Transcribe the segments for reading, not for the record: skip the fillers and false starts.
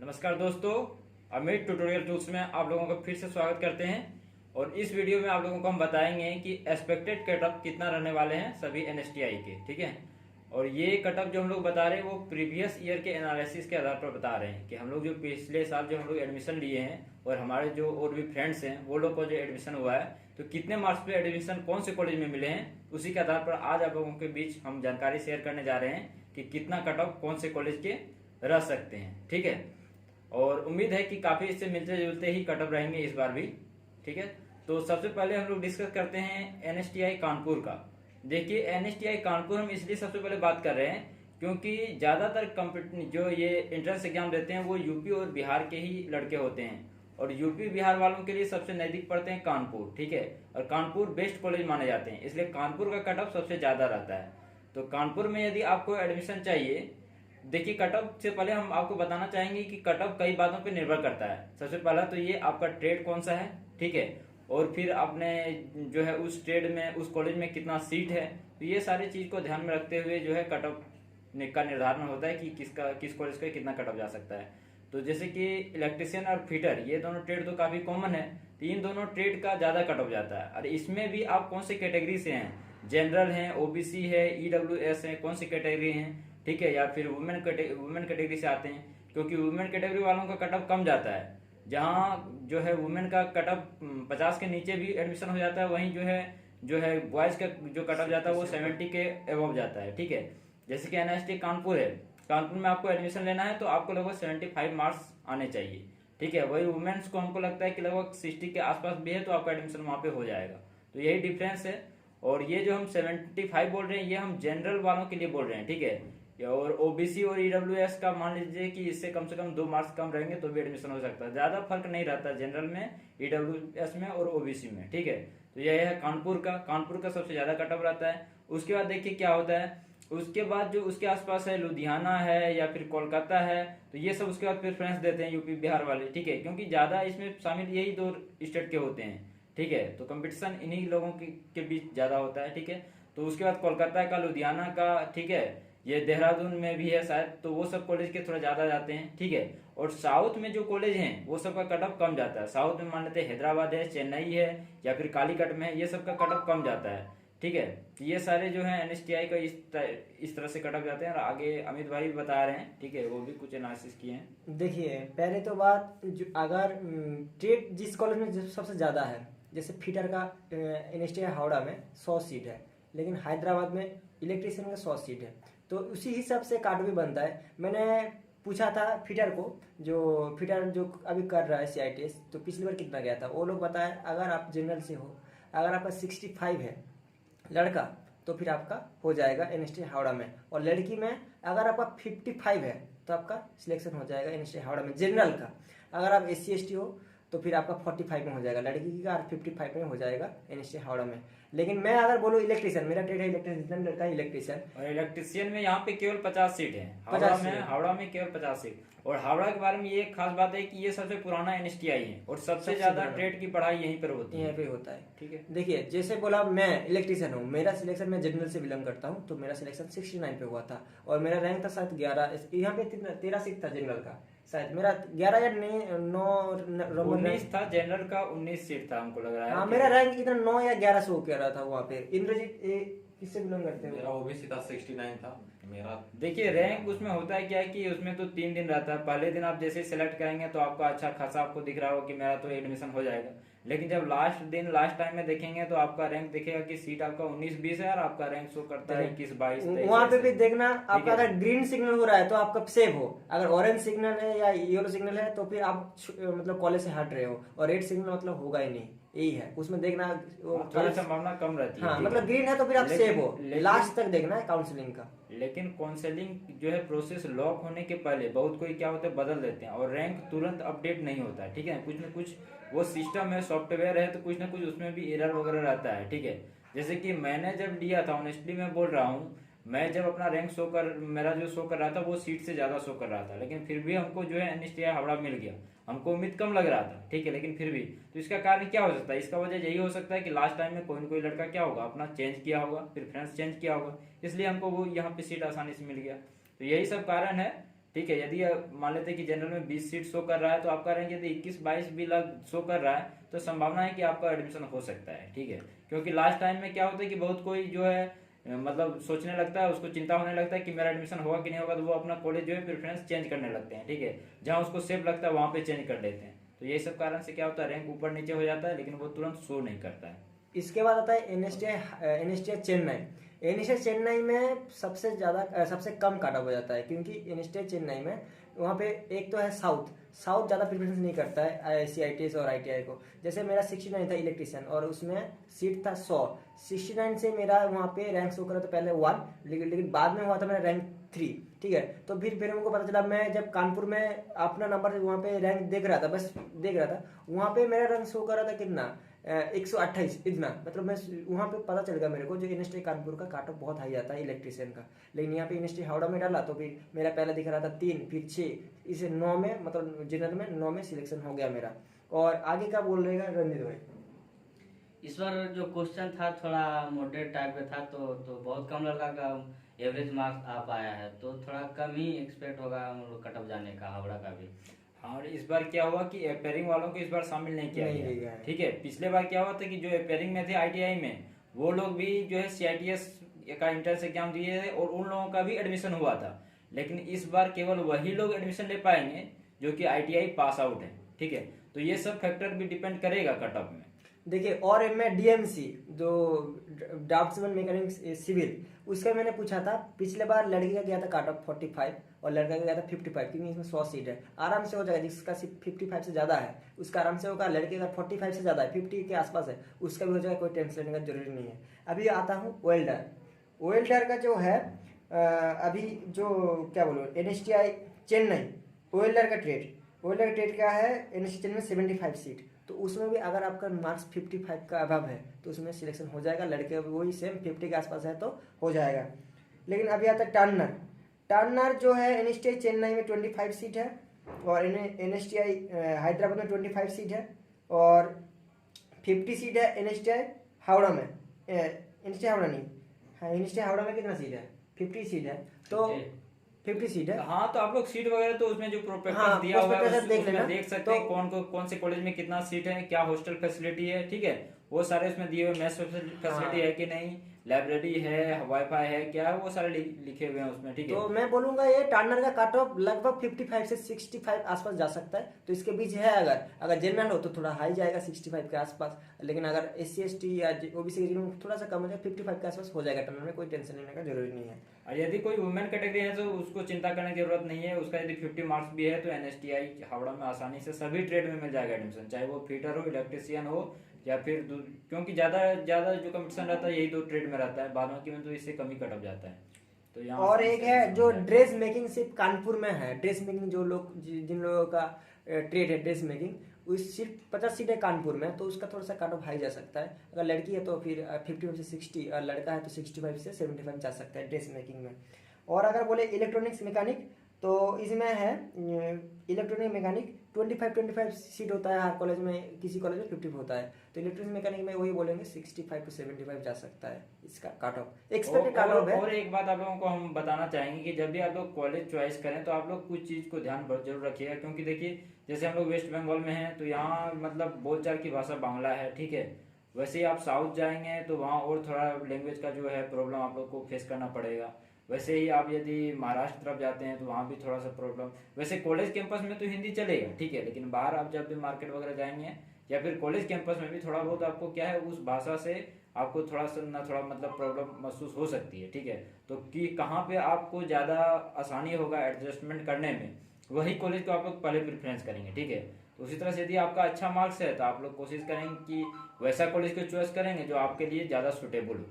नमस्कार दोस्तों, Amit tutorial tools में आप लोगों का फिर से स्वागत करते हैं। और इस वीडियो में आप लोगों को हम बताएंगे कि एक्सपेक्टेड कटअप कितना रहने वाले हैं सभी एनएसटीआई के। ठीक है, और ये कटअप जो हम लोग बता रहे हैं वो प्रीवियस ईयर के एनालिसिस के आधार पर बता रहे हैं कि हम लोग जो पिछले साल जो हम लोग एडमिशन लिए हैं और हमारे जो और भी फ्रेंड्स हैं वो लोग को जो एडमिशन हुआ है तो कितने मार्क्स पे एडमिशन कौन से कॉलेज में मिले हैं, उसी के आधार पर आज आप लोगों के बीच हम जानकारी शेयर करने जा रहे हैं कि कितना कटअप कौन से कॉलेज के रह सकते हैं। ठीक है, और उम्मीद है कि काफी इससे मिलते जुलते ही कटअप रहेंगे इस बार भी। ठीक है, तो सबसे पहले हम लोग डिस्कस करते हैं एनएसटीआई कानपुर का। देखिए, एनएसटीआई कानपुर हम इसलिए सबसे पहले बात कर रहे हैं क्योंकि ज्यादातर जो ये एंट्रेंस एग्जाम देते हैं वो यूपी और बिहार के ही लड़के होते हैं, और यूपी बिहार वालों के लिए सबसे नजदीक पड़ते हैं कानपुर। ठीक है, और कानपुर बेस्ट कॉलेज माने जाते हैं, इसलिए कानपुर का कटअप सबसे ज्यादा रहता है। तो कानपुर में यदि आपको एडमिशन चाहिए, देखिए कटअप से पहले हम आपको बताना चाहेंगे कि कटअप कई बातों पे निर्भर करता है। सबसे पहला तो ये आपका ट्रेड कौन सा है, ठीक है, और फिर आपने जो है उस ट्रेड में उस कॉलेज में कितना सीट है, तो ये सारी चीज को ध्यान में रखते हुए जो है कटअप का निर्धारण होता है कि किस कॉलेज का कितना कटअप जा सकता है। तो जैसे कि इलेक्ट्रिशियन और फिटर, ये दोनों ट्रेड तो काफी कॉमन है, तो इन दोनों ट्रेड का ज्यादा कटअप जाता है। और इसमें भी आप कौन सी कैटेगरी से हैं, जनरल हैं, ओबीसी है, ईडब्ल्यूएस है, कौन सी कैटेगरी हैं, ठीक है, या फिर वुमेन कैटेगरी से आते हैं, क्योंकि वुमेन कैटेगरी वालों का कटअप कम जाता है। जहाँ जो है वुमेन का कटअप 50 के नीचे भी एडमिशन हो जाता है, वहीं जो है बॉयज का जो कटअप जाता है वो 70 के अबव जाता है। ठीक है, जैसे कि एनआईटी कानपुर है, कानपुर में आपको एडमिशन लेना है तो आपको लगभग 75 मार्क्स आने चाहिए। ठीक है, वही वुमेन्स को हमको लगता है कि लगभग 60 के आसपास भी है तो आपका एडमिशन वहां पे हो जाएगा। तो यही डिफरेंस है। और ये जो हम 75 बोल रहे हैं ये हम जनरल वालों के लिए बोल रहे हैं। ठीक है, और ओबीसी और ईडब्ल्यूएस का मान लीजिए कि इससे कम से कम 2 मार्क्स कम रहेंगे तो भी एडमिशन हो सकता है। ज्यादा फर्क नहीं रहता जनरल में, ईडब्ल्यूएस में और ओबीसी में। ठीक है, तो यह है कानपुर का सबसे ज्यादा कटअप रहता है। उसके बाद देखिए क्या होता है, उसके बाद जो उसके आसपास है, लुधियाना है या फिर कोलकाता है, तो ये सब उसके बाद प्रेफरेंस देते हैं यूपी बिहार वाले। ठीक है, क्योंकि ज्यादा इसमें शामिल यही 2 स्टेट के होते हैं। ठीक है, तो कंपटीशन इन्हीं लोगों के बीच ज्यादा होता है। ठीक है, तो उसके बाद कोलकाता का, लुधियाना का, ठीक है, ये देहरादून में भी है शायद, तो वो सब कॉलेज के थोड़ा ज्यादा जाते हैं। ठीक है, और साउथ में जो कॉलेज हैं वो सब का कटअप कम जाता है। साउथ में मान लेते हैं हैदराबाद है, चेन्नई है या फिर कालीकट में है, ये सब का कटअप कम जाता है। ठीक है, तो ये सारे जो है एनएसटीआई का इस तरह से कटअप जाते हैं। और आगे अमित भाई भी बता रहे हैं, ठीक है, वो भी कुछ एनालिसिस किए हैं। देखिए, पहले तो बात अगर ट्रेड जिस कॉलेज में सबसे ज्यादा है, जैसे फिटर का एनएसटीआई हावड़ा में 100 सीट है, लेकिन हैदराबाद में इलेक्ट्रिशियन का 100 सीट है, तो उसी हिसाब से कार्ड भी बनता है। मैंने पूछा था फिटर को, जो फिटर जो अभी कर रहा है सीआईटीएस, तो पिछली बार कितना गया था, वो लोग बताए अगर आप जनरल से हो, अगर आपका 65 है लड़का, तो फिर आपका हो जाएगा एनएसटीआई हावड़ा में, और लड़की में अगर आपका 55 है तो आपका सिलेक्शन हो जाएगा एनएसटीआई हावड़ा में जनरल का। अगर आप SC/ST हो तो फिर आपका 45 में हो जाएगा लड़की का, और 55 में हो जाएगा एनएसटीआई हावड़ा में। लेकिन मैं अगर बोलूँ इलेक्ट्रिशियन, मेरा ट्रेड है इलेक्ट्रिशियन, लड़का इलेक्ट्रिशियन, और इलेक्ट्रिशियन में यहाँ पे केवल 50 सीट है, हावड़ा में केवल 50 सीट। और हावड़ा के बारे में ये एक खास बात है कि ये सबसे पुराना एनएसटीआई है और सबसे ज्यादा ट्रेड की पढ़ाई यहीं पर होती है, यहीं पे होता है। ठीक है, देखिए, जैसे बोला मैं इलेक्ट्रिशियन हूँ, मेरा सिलेक्शन मैं जनरल से बिलोंग करता हूँ, तो मेरा सिलेक्शन 69 पे हुआ था, और मेरा रैंक था शायद 11, यहाँ पे 13 सीट था जनरल का, शायद मेरा 11 या 19 था जनरल का, 19 सीट था हमको लग रहा है। हाँ, मेरा रैंक इतना 9 या 11 शो कर रहा था वहाँ पे। इंद्रजीत किससे बिलोंग करते हैं? मेरा ओबीसी था, 69 था मेरा। देखिए, रैंक उसमें होता है क्या है कि उसमें तो 3 दिन रहता है। पहले दिन आप जैसे सिलेक्ट करेंगे तो आपका अच्छा खासा आपको दिख रहा होगा कि मेरा तो एडमिशन हो जाएगा, लेकिन जब लास्ट टाइम में देखेंगे तो आपका रैंक दिखेगा कि सीट आपका 19-20 है और आपका रैंक शो करता है 21-22। वहाँ पे भी देखना, आपका अगर ग्रीन सिग्नल हो रहा है तो आपका सेव हो, अगर ऑरेंज सिग्नल है या येलो सिग्नल है तो फिर आप मतलब कॉलेज से हट रहे हो, और रेड सिग्नल मतलब होगा ही नहीं, यही है उसमें देखना। थोड़ी संभावना कम रहती है। हाँ, मतलब ग्रीन है तो फिर आप सेव हो, लास्ट तक देखना है काउंसलिंग का। लेकिन काउंसलिंग जो है प्रोसेस लॉक होने के पहले बहुत कोई क्या होता है बदल देते हैं, और रैंक तुरंत अपडेट नहीं होता है। ठीक है, कुछ न कुछ वो सिस्टम है, सॉफ्टवेयर है, तो कुछ ना कुछ उसमें भी एरर वगैरह रहता है। ठीक है, जैसे कि मैंने जब लिया था, ऑनेस्टली मैं बोल रहा हूँ, मैं जब अपना रैंक मेरा जो शो कर रहा था वो सीट से ज्यादा शो कर रहा था, लेकिन फिर भी हमको जो है एनएसटीआई हावड़ा मिल गया। हमको उम्मीद कम लग रहा था, ठीक है, लेकिन फिर भी। तो इसका कारण क्या हो सकता है? इसका वजह यही हो सकता है कि लास्ट टाइम में कोई न कोई लड़का क्या होगा, अपना चेंज किया होगा, फिर फ्रेंड्स चेंज किया होगा, इसलिए हमको वो यहाँ पे सीट आसानी से मिल गया। तो यही सब कारण है। ठीक है। यदि मान लेते हैं कि जनरल में 20 सीट शो कर रहा है तो आपका रैंक यदि 21-22 भी शो कर रहा है तो संभावना है कि आपका एडमिशन हो सकता है, ठीक है। क्योंकि लास्ट टाइम में क्या होता है कि बहुत कोई जो है मतलब सोचने लगता है, उसको चिंता होने लगता है कि मेरा एडमिशन होगा कि नहीं होगा, तो वो अपना कॉलेज जो है प्रेफरेंस चेंज करने लगते हैं, ठीक है। जहाँ उसको सेफ लगता है वहाँ पे चेंज कर लेते हैं। तो यही सब कारण से क्या होता है, रैंक ऊपर नीचे हो जाता है लेकिन वो तुरंत शो नहीं करता है। इसके बाद आता है एनएसटीआई चेन्नई। एनएसटीआई चेन्नई में सबसे कम काट ऑफ हो जाता है, क्योंकि एनएसटीआई चेन्नई में वहाँ पे एक तो है साउथ ज़्यादा प्रेफरेंस नहीं करता है CITS और ITI को। जैसे मेरा 69 था इलेक्ट्रिशियन और उसमें सीट था 100, 69 से मेरा वहाँ पे रैंक शो करा था पहले 1, लेकिन बाद में हुआ था मेरा रैंक 3, ठीक है। तो फिर हमको पता चला, मैं जब कानपुर में अपना नंबर वहाँ पे रैंक देख रहा था, बस देख रहा था, वहाँ पे मेरा रैंक शो कर रहा था कितना 128, इतना। मतलब मैं वहाँ पे पता चल गया मेरे को जो यूनिवर्सिटी कानपुर का काट ऑफ बहुत हाई आता है इलेक्ट्रिशियन का। लेकिन यहाँ पे यूनिवर्सिटी हावड़ा में डाला तो फिर मेरा पहले दिख रहा था 3, फिर 6, इसे 9 में, मतलब जनरल में 9 में सिलेक्शन हो गया मेरा। और आगे का बोल रहेगा रणजीत भाई। इस बार जो क्वेश्चन था थोड़ा मॉडरेट टाइप का था, तो बहुत कम लड़का का एवरेज मार्क्स आ पाया है, तो थोड़ा कम ही एक्सपेक्ट होगा हम लोग कट ऑफ जाने का, हावड़ा का भी। हाँ, और इस बार क्या हुआ कि अपेयरिंग वालों को इस बार शामिल नहीं किया गया, ठीक है। पिछले बार क्या हुआ था कि जो अपेयरिंग में थे ITI में, वो लोग भी जो है CITS का एंट्रेंस एग्जाम दिए थे और उन लोगों का भी एडमिशन हुआ था। लेकिन इस बार केवल वही लोग एडमिशन ले पाएंगे जो कि ITI पास आउट है, ठीक है। तो ये सब फैक्टर भी डिपेंड करेगा कट ऑफ में। देखिए, और मैं DMC जो ड्राफ्ट्समैन मैकेनिक सिविल, उसका मैंने पूछा था। पिछले बार लड़की का गया था काट ऑफ 45 और लड़का का गया था 55, क्योंकि इसमें 100 सीट है, आराम से हो जाएगा। जिसका 55 से ज़्यादा है उसका आराम से होगा। लड़के का 45 से ज़्यादा है, 50 के आसपास है, उसका भी हो जाएगा, कोई टेंशन लेने का जरूरी नहीं है। अभी आता हूँ वेल्डर का जो है अभी जो क्या बोलो NSTI चेन्नई वेल्डर का ट्रेड का है NSTI चेन्नई में 75 सीट। तो उसमें भी अगर आपका मार्क्स 55 का अभाव है तो उसमें सिलेक्शन हो जाएगा। लड़के वही सेम 50 के आसपास है तो हो जाएगा। लेकिन अभी आता है टर्नर जो है NSTI चेन्नई में 25 सीट है और NSTI हैदराबाद में 25 सीट है और 50 सीट है NSTI हावड़ा में। NSTI हावड़ा नहीं, हाँ NSTI हावड़ा में कितना सीट है? 50 सीट है, तो 50 सीट है। हाँ, तो आप लोग सीट वगैरह तो उसमें जो प्रोस्पेक्टस हाँ, दिया हुआ है उसमें देख सकते हैं कौन से कॉलेज में कितना सीट है, क्या हॉस्टल फैसिलिटी है, ठीक है। वो सारे उसमें दिए हुए, मेस फैसिलिटी है कि नहीं, लाइब्रेरी है, वाईफाई है, क्या है, वो सारे लिखे हुए हैं उसमें, ठीक है। तो मैं बोलूंगा ये टर्नर का कट ऑफ लगभग 55 से 65 आसपास जा सकता है। तो इसके बीच है, अगर जनरल हो तो थोड़ा हाई जाएगा 65 के आसपास, लेकिन अगर SC ST या OBC के में थोड़ा सा कम हो जाएगा, 55 के आसपास हो जाएगा टर्नर में, कोई टेंशन लेने का जरूरी नहीं है। और यदि कोई वुमेन कैटेगरी है तो उसको चिंता करने की जरूरत नहीं है। उसका यदि 50 मार्क्स भी है तो NSTI हावड़ा में आसानी से सभी ट्रेड में मिल जाएगा एडमिशन, चाहे वो फिटर हो, इलेक्ट्रिशियन हो या फिर क्योंकि ज्यादा जो कंपटीशन रहता है यही 2 ट्रेड में रहता है, बाकी में तो इससे कम ही कट ऑफ जाता है। तो यहाँ और एक है जो ड्रेस मेकिंग सिर्फ कानपुर में है। ड्रेस मेकिंग जिन लोगों का ट्रेड है ड्रेस मेकिंग, उस सिर्फ 50 सीट है कानपुर में, तो उसका थोड़ा सा कट ऑफ हाई जा सकता है। अगर लड़की है तो फिर 55 से 60 और लड़का है तो 65 से 75 जा सकता है ड्रेस मेकिंग में। और अगर बोले इलेक्ट्रॉनिक्स मैकेनिक तो इसमें है इलेक्ट्रॉनिक मैकेनिक 25 सीट होता है हर कॉलेज में, किसी कॉलेज में 50 होता है। तो इलेक्ट्रॉनिक मैकेनिक में वही बोलेंगे 65 to 75 जा सकता है इसका cut off, expected cut off है। और एक बात आप लोगों को हम बताना चाहेंगे कि जब भी आप लोग कॉलेज चॉइस करें तो आप लोग कुछ चीज को ध्यान जरूर रखिएगा, क्योंकि देखिए जैसे हम लोग वेस्ट बंगाल में हैं तो यहाँ मतलब बोलचाल की भाषा बांग्ला है, ठीक है। वैसे ही आप साउथ जाएंगे तो वहाँ और थोड़ा लैंग्वेज का जो है प्रॉब्लम आप लोग को फेस करना पड़ेगा। वैसे ही आप यदि महाराष्ट्र तरफ जाते हैं तो वहाँ भी थोड़ा सा प्रॉब्लम। वैसे कॉलेज कैंपस में तो हिंदी चलेगा, ठीक है, लेकिन बाहर आप जब भी मार्केट वगैरह जाएंगे या फिर कॉलेज कैंपस में भी थोड़ा बहुत आपको क्या है उस भाषा से आपको थोड़ा मतलब प्रॉब्लम महसूस हो सकती है, ठीक है। तो कि कहाँ पे आपको ज़्यादा आसानी होगा एडजस्टमेंट करने में, वही कॉलेज को आप लोग पहले प्रेफरेंस करेंगे, ठीक है। तो उसी तरह से यदि आपका अच्छा मार्क्स है तो आप लोग कोशिश करेंगे कि वैसा कॉलेज को चॉइस करेंगे जो आपके लिए ज़्यादा सुटेबल हो,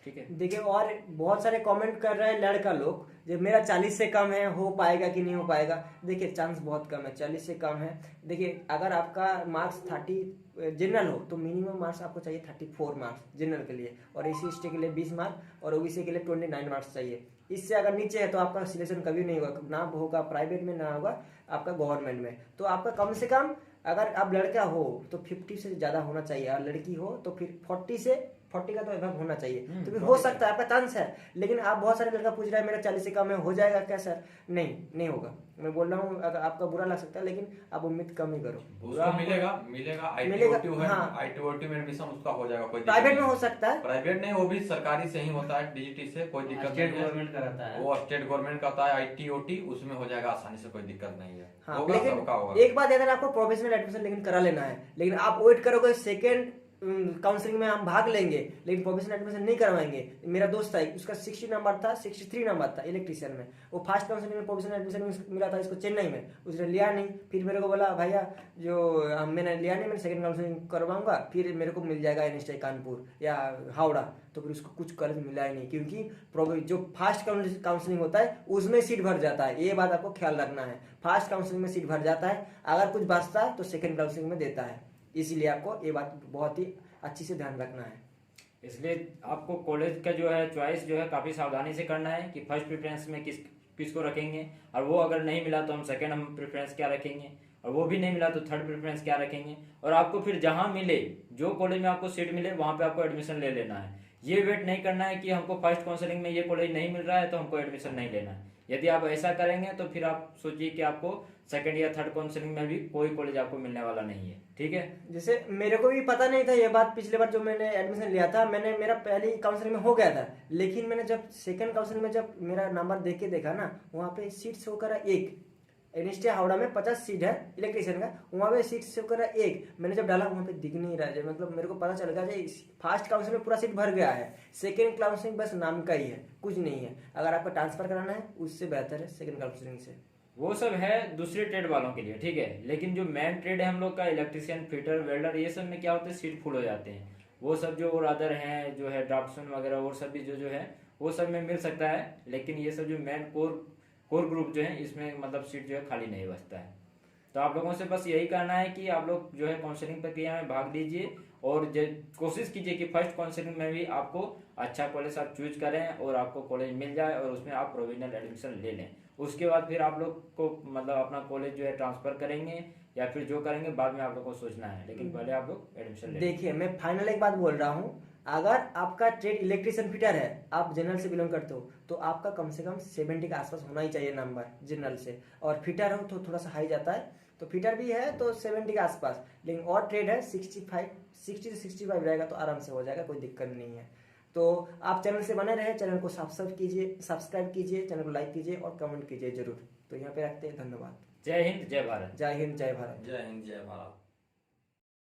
ठीक है। देखिए, और बहुत सारे कमेंट कर रहे हैं लड़का लोग, जब मेरा 40 से कम है हो पाएगा कि नहीं हो पाएगा। देखिए, चांस बहुत कम है, 40 से कम है। देखिए, अगर आपका मार्क्स 30 जनरल हो तो मिनिमम मार्क्स आपको चाहिए 34 मार्क्स जनरल के लिए, और SC ST के लिए 20 मार्क्स और OBC के लिए 29 मार्क्स चाहिए। इससे अगर नीचे है तो आपका सिलेक्शन कभी नहीं होगा, ना होगा प्राइवेट में ना होगा आपका गवर्नमेंट में। तो आपका कम से कम अगर आप लड़का हो तो 50 से ज़्यादा होना चाहिए, और लड़की हो तो फिर 40 से 40 का तो एबव होना चाहिए। तो फिर 40 हो सकता है, आपका चांस है। लेकिन आप बहुत सारे लड़का पूछ रहा है मेरा 40 से कम है, हो जाएगा क्या सर? नहीं होगा। मैं बोल रहा हूँ, अगर आपका बुरा लग सकता है लेकिन आप उम्मीद कम ही करो। उसको मिलेगा मिलेगा, ITOT है, हाँ। ITOT में एडमिशन उसका हो जाएगा, कोई प्राइवेट दिक्कत में हो नहीं। सकता है, प्राइवेट नहीं, वो भी सरकारी से ही होता है, DGT से, कोई दिक्कत स्टेट नहीं है। गवर्नमेंट का रहता है। वो स्टेट गवर्नमेंट का होता है, ITOT उसमें हो जाएगा आसानी से, कोई दिक्कत नहीं है। हाँ। होगा, लेकिन सबका होगा। एक बात याद है, आपको प्रोफेशनल एडमिशन लेकिन करा लेना है। लेकिन आप वेट करोगे सेकेंड काउंसलिंग में हम भाग लेंगे लेकिन प्रोफेशनल एडमिशन नहीं करवाएंगे। मेरा दोस्त था, उसका 60 नंबर था, 63 नंबर था इलेक्ट्रिशियन में। वो फर्स्ट काउंसलिंग में प्रोफेशनल एडमिशन मिला था इसको चेन्नई में, उसने लिया नहीं। फिर मेरे को बोला भैया मैंने लिया नहीं, मैं सेकंड काउंसलिंग करवाऊंगा, फिर मेरे को मिल जाएगा NSTI कानपुर या हावड़ा। तो फिर उसको कुछ कॉलेज मिला ही नहीं, क्योंकि जो फर्स्ट काउंसलिंग होता है उसमें सीट भर जाता है। ये बात आपको ख्याल रखना है, फर्स्ट काउंसलिंग में सीट भर जाता है, अगर कुछ बचता है तो सेकंड काउंसलिंग में देता है। इसीलिए आपको ये बात बहुत ही अच्छी से ध्यान रखना है। इसलिए आपको कॉलेज का जो है चॉइस जो है काफी सावधानी से करना है कि फर्स्ट प्रेफरेंस में किसको रखेंगे, और वो अगर नहीं मिला तो हम सेकंड हम प्रेफरेंस क्या रखेंगे, और वो भी नहीं मिला तो थर्ड प्रेफरेंस क्या रखेंगे। और आपको फिर जहां मिले, जो कॉलेज में आपको सीट मिले वहां पे आपको एडमिशन ले लेना है। ये वेट नहीं करना है कि हमको फर्स्ट काउंसलिंग में ये कॉलेज नहीं मिल रहा है तो हमको एडमिशन नहीं लेना है। यदि आप ऐसा करेंगे तो फिर आप सोचिए कि आपको सेकंड या थर्ड काउंसलिंग में भी कोई कॉलेज आपको मिलने वाला नहीं है। ठीक है, जैसे मेरे को भी पता नहीं था ये बात, पिछले बार जो मैंने एडमिशन लिया था, मेरा पहली काउंसलिंग में हो गया था। लेकिन मैंने जब सेकंड काउंसलिंग में जब मेरा नंबर देख के देखा ना, वहाँ पे सीट शो करा 1। NSTI हावड़ा में 50 सीट है इलेक्ट्रिशियन का, वहाँ पे सीट शो करा 1। मैंने जब डाला वहाँ पे दिख नहीं रहा है, मतलब मेरे को पता चल गया फर्स्ट काउंसलिंग में पूरा सीट भर गया है, सेकंड काउंसलिंग बस नाम का ही है, कुछ नहीं है। अगर आपको ट्रांसफर कराना है उससे बेहतर है सेकंड काउंसलिंग से। वो सब है दूसरे ट्रेड वालों के लिए, ठीक है। लेकिन जो मेन ट्रेड है हम लोग का, इलेक्ट्रिशियन, फिटर, वेल्डर, ये सब में क्या होता है, सीट फुल हो जाते हैं। वो सब जो और अदर हैं जो है ड्राफ्ट्समैन वगैरह, वो सब भी जो है वो सब में मिल सकता है। लेकिन ये सब जो मेन कोर ग्रुप जो है इसमें मतलब सीट जो है खाली नहीं बचता है। तो आप लोगों से बस यही कहना है कि आप लोग जो है काउंसलिंग प्रक्रिया में भाग लीजिए और कोशिश कीजिए कि फर्स्ट काउंसलिंग में भी आपको अच्छा कॉलेज आप चूज करें और आपको कॉलेज मिल जाए और उसमें आप प्रोविजनल एडमिशन ले लें। उसके बाद फिर आप लोग को मतलब अपना कॉलेज जो है ट्रांसफर करेंगे या फिर जो करेंगे बाद में आप लोग को सोचना है, लेकिन पहले आप लोग एडमिशन ले। देखिए, मैं फाइनल एक बात बोल रहा हूँ, अगर आपका ट्रेड इलेक्ट्रिशियन फिटर है, आप जनरल से बिलोंग करते हो, तो आपका कम से कम 70 के आसपास होना ही चाहिए नंबर जनरल से। और फिटर हो तो थोड़ा सा हाई जाता है, तो फिटर भी है तो 70 के आसपास। लेकिन और ट्रेड है 60 से 65 रहेगा तो आराम से हो जाएगा, कोई दिक्कत नहीं है। तो आप चैनल से बने रहे, चैनल को सब्सक्राइब कीजिए, चैनल को लाइक कीजिए और कमेंट कीजिए जरूर। तो यहाँ पे रखते हैं, धन्यवाद। जय हिंद, जय भारत। जय हिंद, जय भारत। जय हिंद, जय भारत।